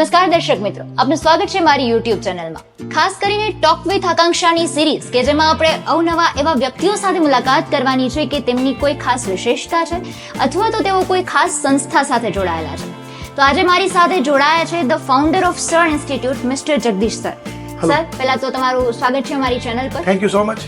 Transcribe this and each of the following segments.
નમસ્કાર દર્શક મિત્રો, આપનું સ્વાગત છે મારી યુટ્યુબ ચેનલમાં. ખાસ કરીને ટોક વિથ આકાંક્ષાની સિરીઝ કે જેમાં આપણે અવનવા એવા વ્યક્તિઓ સાથે મુલાકાત કરવાની છે કે તેમની કોઈ ખાસ વિશેષતા છે અથવા તો તેઓ કોઈ ખાસ સંસ્થા સાથે જોડાયેલા છે. તો આજે મારી સાથે જોડાયા છે the founder of sir institute mister Jagdish sir. Sir, પહેલા તો તમારું સ્વાગત છે મારી ચેનલ પર. Thank you so much.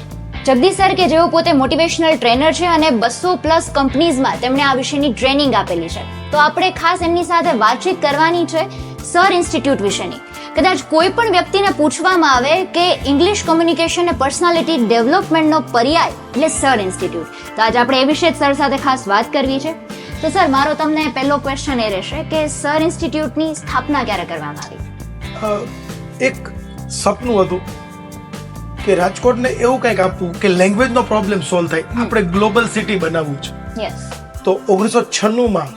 Jagdish sir કે જેઓ પોતે મોટિવેશનલ ટ્રેનર છે અને 200+ કંપનીઝમાં તેમણે આ વિષયની ટ્રેનિંગ આપેલી છે. તો આપણે ખાસ એમની સાથે વાતચીત કરવાની છે સર ઇન્સ્ટિટ્યૂટ વિશેની. કદાચ કોઈ પણ વ્યક્તિને પૂછવામાં આવે કે ઇંગ્લિશ કોમ્યુનિકેશન અને પર્સનાલિટી ડેવલપમેન્ટનો પર્યાય એટલે સર ઇન્સ્ટિટ્યૂટ. તો આજે આપણે એ વિશે જ સર સાથે ખાસ વાત કરવી છે. તો સર, મારો તમને પહેલો ક્વેશ્ચન એ રહેશે કે સર ઇન્સ્ટિટ્યૂટની સ્થાપના ક્યારે કરવામાં આવી? એક સપનું હતું કે રાજકોટને એવું કંઈક આપવું કે લેંગ્વેજનો પ્રોબ્લેમ સોલ્વ થાય, આપણે ગ્લોબલ સિટી બનાવવું છે. યસ. તો 1996માં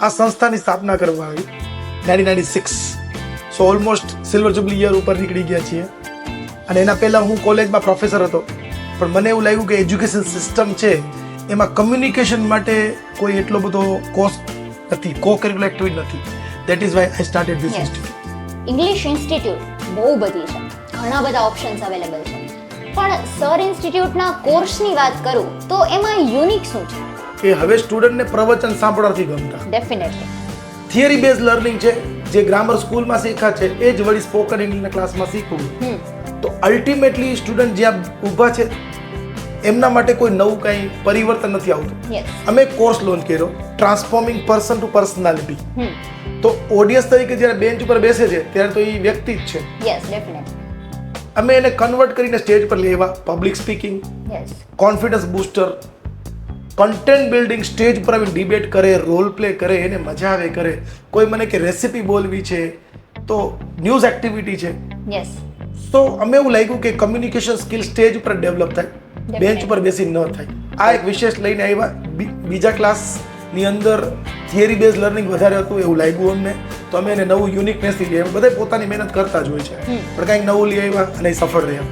આ સંસ્થાની સ્થાપના કરવામાં આવી, 1996. સો ઓલમોસ્ટ સિલ્વર જુબલી યર ઉપર નીકળી ગયા છીએ. અને એના પહેલાં હું કોલેજમાં પ્રોફેસર હતો, પણ મને એવું લાગ્યું કે એજ્યુકેશન સિસ્ટમ છે એમાં કમ્યુનિકેશન માટે કોઈ એટલો બધો કોર્સ નથી, કો કરિક્યુલર એક્ટિવિટી નથી. That is why I started this institute. English institute બહુ બધી છે, ઘણા બધા ઓપ્શન્સ અવેલેબલ છે, પણ સર ઇન્સ્ટિટ્યૂટના કોર્સની વાત કરું તો એમાં યુનિક શું છે? કે હવે સ્ટુડન્ટને પ્રવચન સાંભળવાથી ગમતા, ડેફિનેટલી થિયરી બેઝ લર્નિંગ છે, જે ગ્રામર સ્કૂલમાં શીખ્યા છે એ જ વળી સ્પોકન ઇંગ્લિશના ક્લાસમાં શીખવું. તો અલ્ટિમેટલી સ્ટુડન્ટ જ્યાં ઊભા છે એમના માટે કોઈ નવું કંઈ પરિવર્તન નથી આવતું. અમે કોર્સ લોન્ચ કર્યો, ટ્રાન્સફોર્મિંગ પર્સન ટુ પર્સનાલિટી. તો ઓડિયન્સ તરીકે જ્યારે બેન્ચ ઉપર બેસે છે ત્યારે તો એ વ્યક્તિ જ છે. Yes, definitely. અમે એને કન્વર્ટ કરીને સ્ટેજ પર લેવા, public speaking, confidence booster, content building, stage પર આવીને ડિબેટ કરે, રોલ પ્લે કરે, એને મજા આવે કરે. કોઈ મને કે રેસિપી બોલવી છે તો ન્યૂઝ એક્ટિવિટી છે. યસ. તો અમે એવું લાગ્યું કે કમ્યુનિકેશન સ્કિલ સ્ટેજ ઉપર ડેવલપ થાય, બેન્ચ ઉપર બેસી ન થાય. આ એક વિશેષ લઈને આવ્યા. બીજા ક્લાસની અંદર થિયરી બેઝ લર્નિંગ વધારે હતું એવું લાગ્યું અમને, તો અમે એને નવું યુનિકનેસથી લઈ આવ્યા. બધા પોતાની મહેનત કરતા જ હોય છે, પણ કંઈક નવું લઈ આવ્યા અને એ સફળ રહ્યા.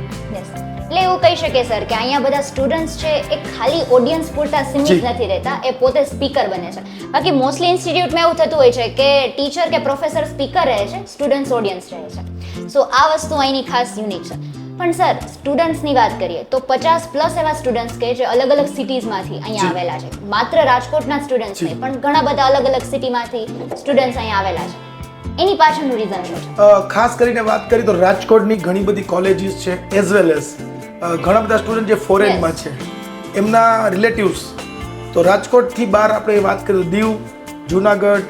એટલે એવું કહી શકે સર કે અહીંયા બધા સ્ટુડન્ટ્સ છે એ ખાલી ઓડિયન્સ પૂરતા સીમિત નથી રહેતા, એ પોતે સ્પીકર બને છે. બાકી મોસ્ટલી ઇન્સ્ટિટ્યૂટમાં એવું થતું હોય છે કે ટીચર કે પ્રોફેસર સ્પીકર રહે છે, સ્ટુડન્ટ્સ ઓડિયન્સ રહે છે. સો આ વસ્તુ અહીંની ખાસ યુનિક છે. પણ સર, સ્ટુડન્ટ્સની વાત કરીએ તો 50+ એવા સ્ટુડન્ટ્સ કે જે અલગ અલગ સિટીઝમાંથી અહીંયા આવેલા છે. માત્ર રાજકોટના સ્ટુડન્ટ્સ નહીં, પણ ઘણા બધા અલગ અલગ સિટીમાંથી સ્ટુડન્ટ્સ અહીંયા આવેલા છે. એની પાછળનું રીઝન શું છે? ખાસ કરીને વાત કરીએ તો રાજકોટની ઘણી બધી કોલેજીસ છે, એઝ વેલ એઝ ઘણા બધા સ્ટુડન્ટ જે ફોરેનમાં છે એમના રિલેટિવ્સ. તો રાજકોટથી બહાર આપણે વાત કરીએ દીવ, જુનાગઢ,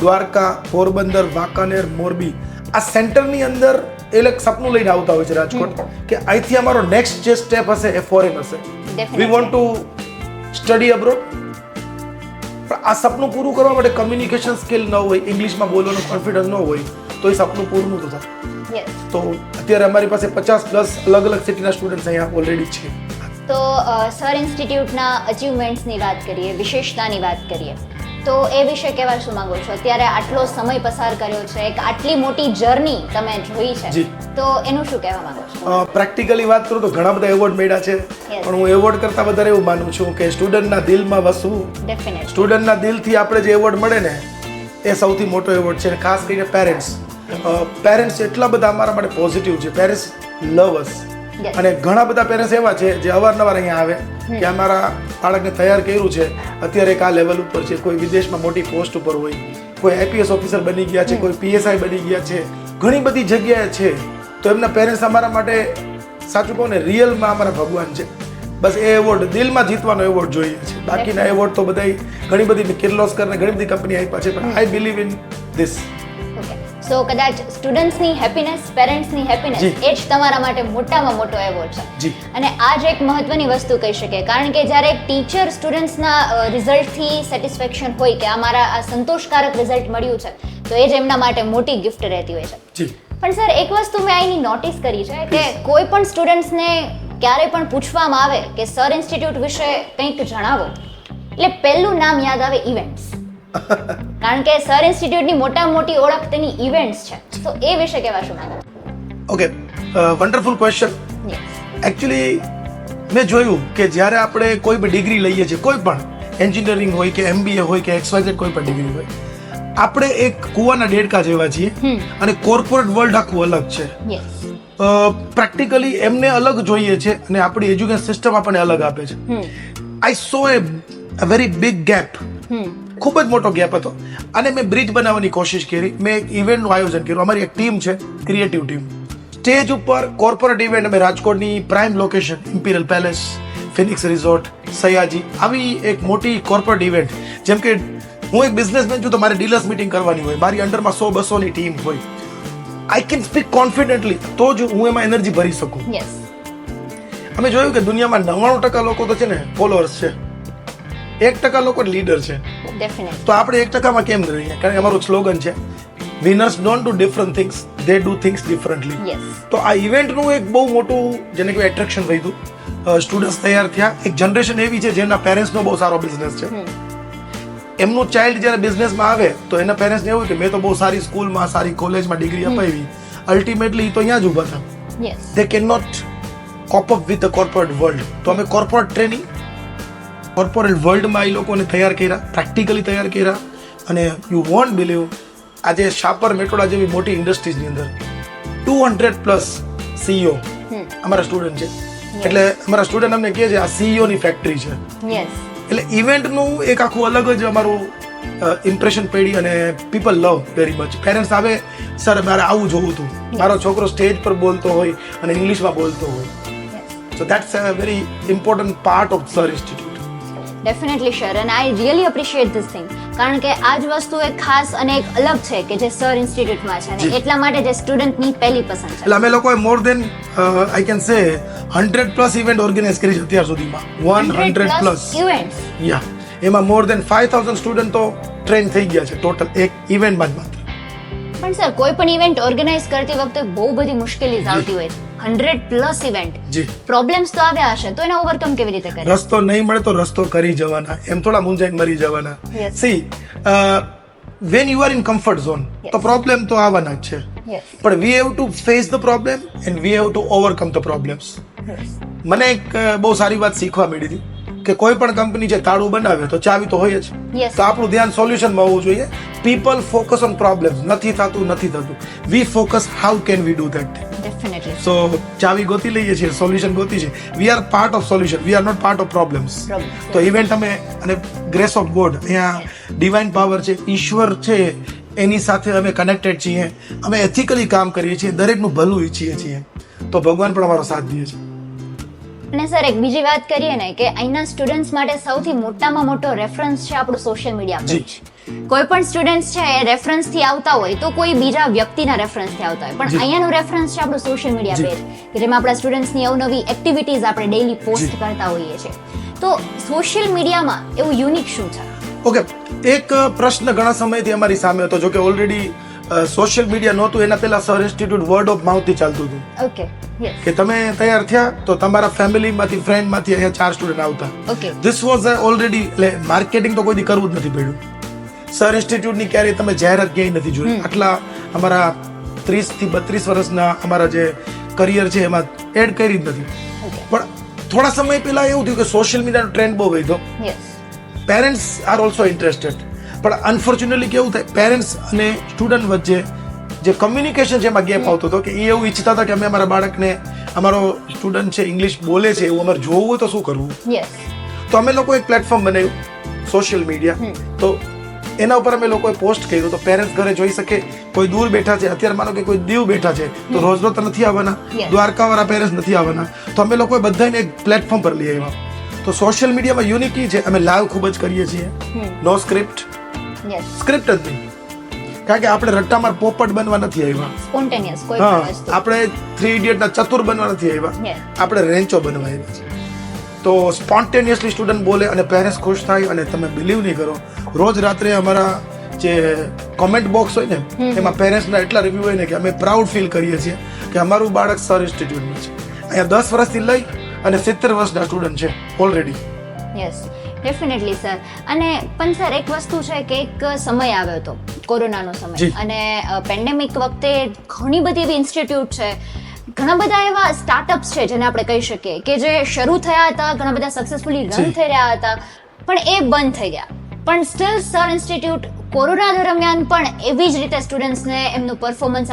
દ્વારકા, પોરબંદર, વાંકાનેર, મોરબી, આ સેન્ટરની અંદર એ એક સપનું લઈને આવતા હોય છે રાજકોટ કે અહીંથી અમારો નેક્સ્ટ જે સ્ટેપ હશે એ ફોરેન હશે. We want to study abroad. પણ આ સપનું પૂરું કરવા માટે કમ્યુનિકેશન સ્કિલ ન હોય, ઇંગ્લિશમાં બોલવાનો કોન્ફિડન્સ ન હોય તો એ સપનું પૂરું નહોતું થતું. તો અત્યારે અમારી પાસે 50+ અલગ અલગ સિટીના સ્ટુડન્ટ્સ અહીંયા ઓલરેડી છે. તો સર ઇન્સ્ટિટ્યૂટના અચીવમેન્ટ્સની વાત કરીએ, વિશેષતાની વાત કરીએ, તો એ વિશે કહેવા શું માંગો છો? અત્યારે આટલો સમય પસાર કર્યો છે, એક આટલી મોટી જર્ની તમે જોઈ છે, તો એનું શું કહેવા માંગો છો? પ્રેક્ટિકલી વાત કરું તો ઘણા બધા એવોર્ડ મળ્યા છે, પણ હું એવોર્ડ કરતાં વધારે એવું માનું છું કે સ્ટુડન્ટના દિલમાં વસવું. સ્ટુડન્ટના દિલથી આપણે જે એવોર્ડ મળે ને એ સૌથી મોટો એવોર્ડ છે. ખાસ કરીને પેરેન્ટ્સ એટલા બધા અમારા માટે પોઝિટિવ છે. પેરેન્ટ્સ લવ અસ. અને ઘણા બધા પેરેન્ટ્સ એવા છે જે અવારનવાર અહીંયા આવે કે અમારા બાળકને તૈયાર કર્યું છે, અત્યારે એક આ લેવલ ઉપર છે, કોઈ વિદેશમાં મોટી પોસ્ટ ઉપર હોય, કોઈ આઈપીએસ ઓફિસર બની ગયા છે, કોઈ પીએસઆઈ બની ગયા છે, ઘણી બધી જગ્યાએ છે. તો એમના પેરેન્ટ્સ અમારા માટે સાચું કહું ને રિયલમાં અમારા ભગવાન છે. બસ એ એવોર્ડ દિલમાં જીતવાનો એવોર્ડ જોઈએ છે. બાકીના એવોર્ડ તો બધા ઘણી બધી કિર્લોસ્કર ને ઘણી બધી કંપની આપ્યા છે, પણ આઈ બિલીવ ઇન ધીસ. સો કદાચ સ્ટુડન્ટ્સની હેપીનેસ, પેરેન્ટ્સની હેપીનેસ એ જ તમારા માટે મોટામાં મોટો એવોર્ડ છે. અને આ જ એક મહત્વની વસ્તુ કહી શકીએ, કારણ કે જ્યારે એક ટીચર સ્ટુડન્ટ્સના રિઝલ્ટથી સેટિસ્ફેક્શન હોય કે અમારા આ સંતોષકારક રિઝલ્ટ મળ્યું છે, તો એ જ એમના માટે મોટી ગિફ્ટ રહેતી હોય છે. પણ સર, એક વસ્તુ મેં અહીંની નોટિસ કરી છે કે કોઈ પણ સ્ટુડન્ટ્સને ક્યારે પણ પૂછવામાં આવે કે સર ઇન્સ્ટિટ્યૂટ વિશે કંઈક જણાવો, એટલે પહેલું નામ યાદ આવે ઇવેન્ટ્સ. કારણ કે સર ઇન્સ્ટિટ્યૂટની મોટામાં મોટી ઓળખ તેની ઇવેન્ટ્સ છે. તો એ વિશે કહેવા શું માંગો? Okay, wonderful question. એકચ્યુઅલી મેં જોયું કે જ્યારે આપણે કોઈ પણ ડિગ્રી લઈએ છીએ, કોઈ પણ એન્જિનિયરિંગ હોય કે MBA હોય કે XYZ કોઈ પણ ડિગ્રી હોય, આપણે એક કુવાના દેડકા જેવા છીએ અને કોર્પોરેટ વર્લ્ડ આખું અલગ છે. પ્રેક્ટિકલી એમને અલગ જોઈએ છે અને આપણી એજ્યુકેશન સિસ્ટમ આપણને અલગ આપે છે. આઈ સો a very big gap. ખૂબ જ મોટો ગેપ હતો અને મેં બ્રિજ બનાવવાની કોશિશ કરી. મેં એક ઇવેન્ટનું આયોજન કર્યું. અમારી એક ટીમ છે, ક્રિએટિવ ટીમ. સ્ટેજ ઉપર કોર્પોરેટ ઇવેન્ટ અમે રાજકોટની prime location imperial palace, Phoenix resort, Sayaji, આવી એક મોટી કોર્પોરેટ ઇવેન્ટ. જેમ કે હું એક બિઝનેસમેન છું તો મારે ડીલર્સ મીટિંગ કરવાની હોય, મારી અંડરમાં 100-200 ની ટીમ હોય. આઈ કેન સ્પીક કોન્ફિડન્ટલી, તો જ હું એમાં એનર્જી ભરી શકું. અમે જોયું કે દુનિયામાં 99% લોકો તો છે ને ફોલોઅર્સ છે, 1% લોકો લીડર છે. તો આપણે 1%માં કેમ રહીએ? કારણ કે અમારું સ્લોગન છે winners don't do different things, they do things differently. તો આ ઇવેન્ટનું એક બહુ મોટું જેને કહેવાય એટ્રેક્શન રહ્યું. સ્ટુડન્ટ્સ તૈયાર થયા. એક જનરેશન એવી છે જેના પેરેન્ટ્સનો બહુ સારો બિઝનેસ છે. એમનું ચાઇલ્ડ જ્યારે બિઝનેસમાં આવે તો એના પેરેન્ટ્સને એવું કે મેં તો બહુ સારી સ્કૂલમાં, સારી કોલેજમાં ડિગ્રી અપાવી, અલ્ટિમેટલી તો અહીંયા જ ઊભા હતા. They can not cope up with the corporate world. તો અમે કોર્પોરેટ ટ્રેનિંગ, કોર્પોરેટ વર્લ્ડમાં એ લોકોને તૈયાર કર્યા, પ્રેક્ટિકલી તૈયાર કર્યા. અને યુ વોન્ટ બિલીવ, આજે શાપર મેટોડા જેવી મોટી ઇન્ડસ્ટ્રીઝની અંદર 200+ CEO અમારા સ્ટુડન્ટ છે. એટલે અમારા સ્ટુડન્ટ અમને કહે છે આ CEO ની ફેક્ટરી છે. એટલે ઇવેન્ટનું એક આખું અલગ જ અમારું ઇમ્પ્રેશન પડી અને પીપલ લવ વેરી મચ. પેરેન્ટ્સ આવે, સર મારે આવું જોવું હતું, મારો છોકરો સ્ટેજ પર બોલતો હોય અને ઇંગ્લિશમાં બોલતો હોય. સો that's a very important part of sir institute. Definitely sir, and I really appreciate this thing. કારણ કે આ જ વસ્તુ એક ખાસ અને એક અલગ છે કે જે સર ઇન્સ્ટિટ્યૂટમાં છે અને એટલા માટે જે સ્ટુડન્ટની પહેલી પસંદ છે. એટલે અમે લોકોએ મોર દેન I can say 100+ event organise કરી છે અત્યાર સુધીમાં. 100+ ઇવેન્ટ્સ. યા, એમાં મોર દેન 5000 સ્ટુડન્ટ તો ટ્રેન થઈ ગયા છે ટોટલ એક ઇવેન્ટમાં જ માત્ર. પણ સર, કોઈ પણ ઇવેન્ટ ઓર્ગેનાઇઝ કરતી વખતે બહુ બધી મુશ્કેલી આવતી હોય છે. 100+ ઇવેન્ટ, પ્રોબ્લેમ્સ તો આવ્યા હશે, તો એને ઓવરકમ કેવી રીતે કરે? રસ્તો નહીં મળે તો રસ્તો કરી જવાના, એમ થોડા મૂંઝાઈને મરી જવાના. C, when you are in comfort zone તો પ્રોબ્લેમ તો આવવાના જ છે. પણ we have to face the problem and we have to overcome the problems. મને એક બહુ સારી વાત શીખવા મળી હતી કે કોઈ પણ કંપની જે તાળું બનાવે તો ચાવી તો હોય જ. તો આપણું ધ્યાન સોલ્યુશનમાં હોવું જોઈએ. People focus on problems. નથી થતું. We focus how can we do that. Definitely. So ચાવી ગોતી લઈએ છીએ, સોલ્યુશન ગોતી છે. We are part of solution, we are not part of problems. તો ઇવેન્ટ અમે અને ગ્રેસ ઓફ ગોડ, અહીંયા ડિવાઇન પાવર છે, ઈશ્વર છે, એની સાથે અમે કનેક્ટેડ છીએ. અમે એથિકલી કામ કરીએ છીએ, દરેકનું ભલું ઈચ્છીએ છીએ. તો ભગવાન પણ અમારો સાથ દે છે. અને સર, એક બીજી વાત કરીએ ને કે અહીંના સ્ટુડન્ટ્સ માટે સૌથી મોટામાં મોટો રેફરન્સ છે આપણું સોશિયલ મીડિયા પેજ. કોઈ પણ સ્ટુડન્ટ્સ છે એ રેફરન્સ થી આવતા હોય તો કોઈ બીજા વ્યક્તિના રેફરન્સ થી આવતા હોય, પણ અહીંયાનું રેફરન્સ છે આપણું સોશિયલ મીડિયા પેજ કે જેમાં આપણા સ્ટુડન્ટ્સની અવનવી એક્ટિવિટીઝ આપણે ડેઈલી પોસ્ટ કરતા હોઈએ છીએ. તો સોશિયલ મીડિયામાં એવું યુનિક શું છે? ઓકે, એક પ્રશ્ન ઘણા સમયથી અમારી સામે હતો. જો કે ઓલરેડી સોશિયલ મીડિયા નહોતું એના પહેલા સર ઇન્સ્ટિટ્યૂટ વર્ડ ઓફ માઉથથી ચાલતું હતું. ઓકે, કે તમે તૈયાર થયા તો તમારા ફેમિલીમાંથી, ફ્રેન્ડમાંથી અહીંયા 4 સ્ટુડન્ટ આવતા. ધીસ વોઝ ઓલરેડી, એટલે માર્કેટિંગ તો કોઈ દી કરવું જ નથી પડ્યું. સર ઇન્સ્ટિટ્યૂટની ક્યારેય તમે જાહેરાત ક્યાંય નથી જોઈ. આટલા અમારા 30 થી 32 વર્ષના અમારા જે કરિયર છે એમાં એડ કરી જ નથી. પણ થોડા સમય પહેલા એવું થયું કે સોશિયલ મીડિયાનો ટ્રેન્ડ બહુ વધ્યો. Parents are also interested. પણ અનફોર્ચ્યુનેટલી કેવું થાય, પેરેન્ટ્સ અને સ્ટુડન્ટ વચ્ચે જે કમ્યુનિકેશન છે એમાં ગેપ આવતો હતો કે એ એવું ઈચ્છતા હતા કે અમે અમારા બાળકને, અમારો સ્ટુડન્ટ છે ઇંગ્લિશ બોલે છે એવું અમારે જોવું હોય તો શું કરવું. તો અમે લોકો એક પ્લેટફોર્મ બનાવ્યું સોશિયલ મીડિયા. તો એના ઉપર અમે લોકોએ પોસ્ટ કર્યું તો પેરેન્ટ્સ ઘરે જોઈ શકે. કોઈ દૂર બેઠા છે, અત્યારે માનો કે કોઈ દીવ બેઠા છે તો રોજ રોજ તો નથી આવવાના, દ્વારકાવાળા પેરેન્ટ્સ નથી આવવાના. તો અમે લોકોએ બધાને એક પ્લેટફોર્મ પર લઈ આવ્યા. તો સોશિયલ મીડિયામાં યુનિક છે, અમે લાઈવ ખૂબ જ કરીએ છીએ. નો સ્ક્રિપ્ટ, સ્ક્રિપ્ટ જ નહીં. કારણ કે આપણે રટ્ટામાં પોપટ બનવા નથી આવ્યા. સ્પોન્ટેનિયસ કોઈ પણ વસ્તુ. આપણે 3 ઇડિયટના ચતુર બનવા નથી આવ્યા. આપણે રેન્ચો બનવા આવ્યા છે. તો સ્પોન્ટેનિયસલી સ્ટુડન્ટ બોલે અને પેરેન્ટ્સ ખુશ થાય. અને તમે બિલીવ નહીં કરો, રોજ રાત્રે અમારા જે કોમેન્ટ બોક્સ હોય ને એમાં પેરેન્ટ્સના એટલા રિવ્યુ હોય ને કે અમે પ્રાઉડ ફીલ કરીએ છીએ કે અમારું બાળક સર ઇન્સ્ટિટ્યૂટમાં છે. અહીંયા 10 વર્ષથી લઈ અને 70 વર્ષના સ્ટુડન્ટ છે ઓલરેડી. Yes, definitely sir. અને પણ સર, એક વસ્તુ છે કે એક સમય આવ્યો હતો, કોરોનાનો સમય, અને પેન્ડેમિક વખતે ઘણી બધી એવી ઇન્સ્ટિટ્યૂટ છે, ઘણા બધા એવા સ્ટાર્ટઅપ્સ છે જેને આપણે કહી શકીએ કે જે શરૂ થયા હતા, ઘણા બધા સક્સેસફુલી રન થઈ રહ્યા હતા, પણ એ બંધ થઈ ગયા. પણ સ્ટીલ સર ઇન્સ્ટિટ્યૂટ કોરોના દરમિયાન પણ એવી જ રીતે સ્ટુડન્ટ્સને એમનું પરફોર્મન્સ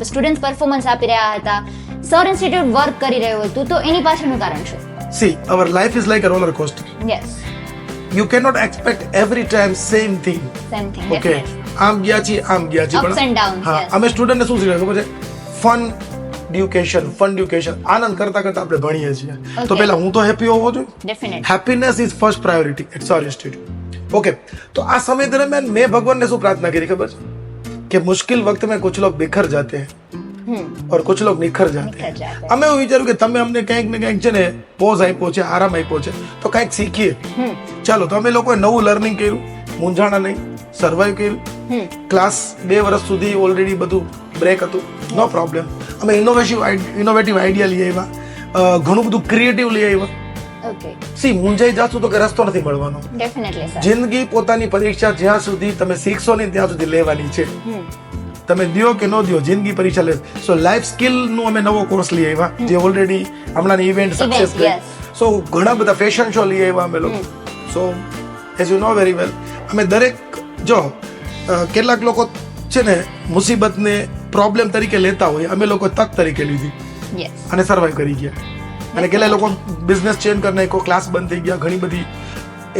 સ્ટુડન્ટ્સ પરફોર્મન્સ આપી રહ્યા હતા, સર ઇન્સ્ટિટ્યૂટ વર્ક કરી રહ્યું હતું, તો એની પાછળનું કારણ શું? See, our life is like a roller coaster. Yes, You cannot expect every time same thing. Same thing. Okay. આમ ગયા છીએ, આમ ગયા છીએ. Ups and downs, હા, yes. અમે સ્ટુડન્ટને શું શીખવે ખબર છે? ફન એડ્યુકેશન, આનંદ કરતા કરતા આપણે ભણીએ છીએ. તો Okay. પહેલા હું તો હેપી હોવો જોઈએ. Definite. Happiness is first priority at our institute. Okay, તો આ સમય દરમિયાન મેં ભગવાનને શું પ્રાર્થના કરી ખબર છે? કે મુશ્किल वक्त में कुछ लोग बिखर जाते हैं और कुछ लोग निखर जाते निखर जाते हैं. અમે એવું વિચાર્યું કે તમે અમને કંઈક ને કંઈક છે ને પોઝ આપ્યો છે, આરામ આપ્યો છે, તો કંઈક શીખીએ. ચાલો, તો અમે લોકોએ નવું લર્નિંગ કર્યું, મૂંઝાણા નહીં, સર્વાઈવ કર્યું. ક્લાસ 2 વર્ષ સુધી ઓલરેડી બધું બ્રેક હતું, નો પ્રોબ્લેમ. અમે ઇનોવેટિવ આઈડિયા લઈ આવ્યા, ઘણું બધું ક્રિએટિવ લઈ આવ્યા. ઓકે, સી મૂંઝાઈ જાશું તો કે રસ્તો નથી મળવાનો. Definitely sir. જિંદગી પોતાની પરીક્ષા જ્યાં સુધી તમે શીખશો નહીં ત્યાં સુધી લેવાની છે. તમે દ્યો કે ન દ્યો, જિંદગી પરીક્ષા લે. સો લાઈફ સ્કિલ નું અમે નવો કોર્સ લઈ આવ્યા, જે ઓલરેડી હમણાં ઇવેન્ટ સક્સેસ ગઈ. સો ઘણા બધા ફેશન શો લઈ આવ્યા અમે લોકો. સો as you know very well, અમે દરેક જો કેટલાક લોકો છે ને મુસીબતને પ્રોબ્લેમ તરીકે લેતા હોય, અમે લોકો તક તરીકે લીધી યસ, અને સર્વાઈવ કરી ગયા. અને કેટલા લોકો બિઝનેસ ચેન્જ કરી નાખ્યો, ક્લાસ બંધ થઈ ગયા, ઘણી બધી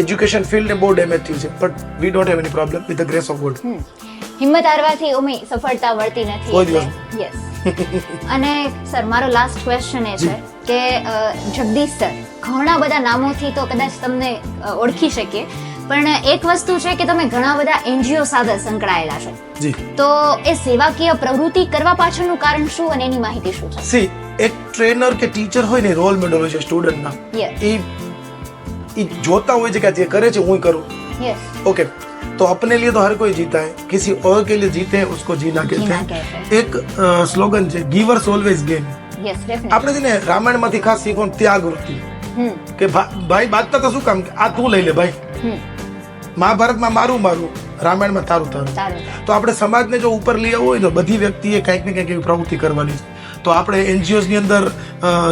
એજ્યુકેશન ફિલ્ડને બહુ ડેમેજ થયું છે, but we don't have any problem with the grace of God. હિંમત હારવાથી ઉમી સફળતા મળતી નથી. કોઈ દિવસ. યસ. અને સર, મારો લાસ્ટ ક્વેશ્ચન એ છે કે જગદીશ સર, ઘણા બધા નામોથી તો કદાચ તમને ઓળખી શકીએ, પણ એક વસ્તુ છે કે તમે ઘણા બધા એનજીઓ સાથે સંકળાયેલા છો. જી. તો એ સેવાકીય પ્રવૃત્તિ કરવા પાછળનું કારણ શું અને એની માહિતી શું છે? સી, એક ટ્રેનર કે ટીચર હોય ને, રોલ મોડલ હોય છે સ્ટુડન્ટના. યસ, એ જોતા હોય છે કે જે કરે છે હું કરું. યસ. ओके, तो अपने लिए तो हर कोई जीता है, किसी और के लिए जीते हैं उसको जीना कहते जीना हैं. कहते हैं. एक स्लोगन છે, givers always gain. Yes, definitely. આપણે છે ને રામાયણમાંથી ખાસ શીખવાનું ત્યાગ વૃત્તિ, કે ભાઈ બાજતા તો શું કામ, આ તું લઈ લે ભાઈ. મહાભારતમાં મારું મારું, રામાયણમાં તારું તારું. સારું. તો આપણે સમાજને જો ઉપર લઈ આવવું હોય તો બધી વ્યક્તિએ કંઈક ને કંઈક એવી પ્રવૃત્તિ કરવાની છે. તો આપણે એનજીઓઝની અંદર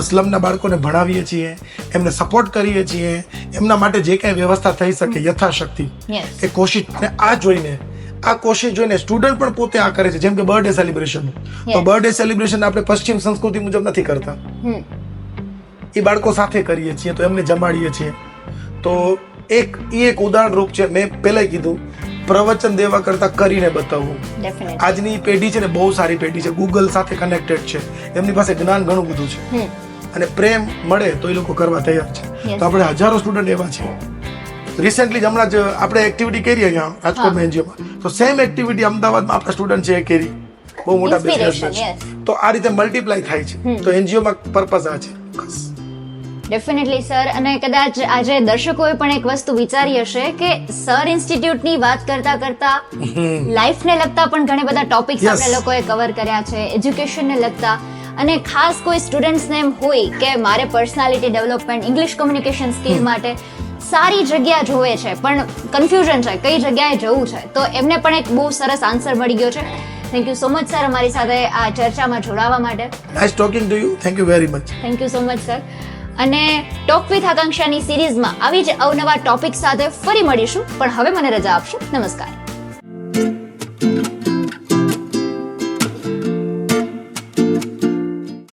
સ્લમના બાળકોને ભણાવીએ છીએ, એમને સપોર્ટ કરીએ છીએ, એમના માટે જે કાંઈ વ્યવસ્થા થઈ શકે યથાશક્તિ યસ, એ કોશિશ. અને આ કોશિશ જોઈને સ્ટુડન્ટ પણ પોતે આ કરે છે. જેમ કે બર્થડે સેલિબ્રેશન, તો બર્થડે સેલિબ્રેશન આપણે પશ્ચિમ સંસ્કૃતિ મુજબ નથી કરતા, એ બાળકો સાથે કરીએ છીએ, તો એમને જમાડીએ છીએ. તો એક ઉદાહરણ રૂપ છે. મેં પહેલા કીધું, પ્રવચન દેવા કરતા કરીને બતાવવું. ડેફિનેટલી. આજની પેઢી છે ને બહુ સારી પેઢી છે, ગૂગલ સાથે કનેક્ટેડ છે, એમની પાસે જ્ઞાન ઘણું બધું છે, અને પ્રેમ મળે તો એ લોકો કરવા તૈયાર છે. Yes. તો આપણે હજારો સ્ટુડન્ટ એવા છે. રિસેન્ટલી જ હમણાં જ આપણે એક્ટિવિટી કરી અહીંયા રાજકોટમાં એનજીઓમાં, તો સેમ એક્ટિવિટી અમદાવાદમાં આપણા સ્ટુડન્ટ છે એ કરી, બહુ મોટા Inspiration, બિઝનેસ. yes. તો આ રીતે મલ્ટીપ્લાય થાય છે. તો એનજીઓમાં પર્પઝ આ છે બસ. Definitely sir. અને કદાચ આજે દર્શકોએ પણ એક વસ્તુ વિચારી હશે કે સર ઇન્સ્ટિટ્યૂટની વાત કરતા કરતા લાઈફને લગતા પણ ઘણા બધા ટોપિક્સ Yes. આપણે લોકોએ કવર કર્યા છે, એજ્યુકેશનને લગતા. અને ખાસ કોઈ સ્ટુડન્ટ્સને એમ હોય કે મારે personality development, English communication skill માટે સારી જગ્યા જોવે છે, પણ કન્ફ્યુઝન છે કઈ જગ્યાએ જવું છે, તો એમને પણ એક બહુ સરસ આન્સર મળી ગયો છે. Thank you so much sir અમારી સાથે આ ચર્ચામાં જોડાવા માટે. Nice talking to you. Thank you very much. Thank you so much sir. અને ટોક વિથ આકાંક્ષાની સિરીઝમાં આવી જ અવનવા ટોપિક સાથે ફરી મળીશું, પણ હવે મને રજા આપશો. નમસ્કાર.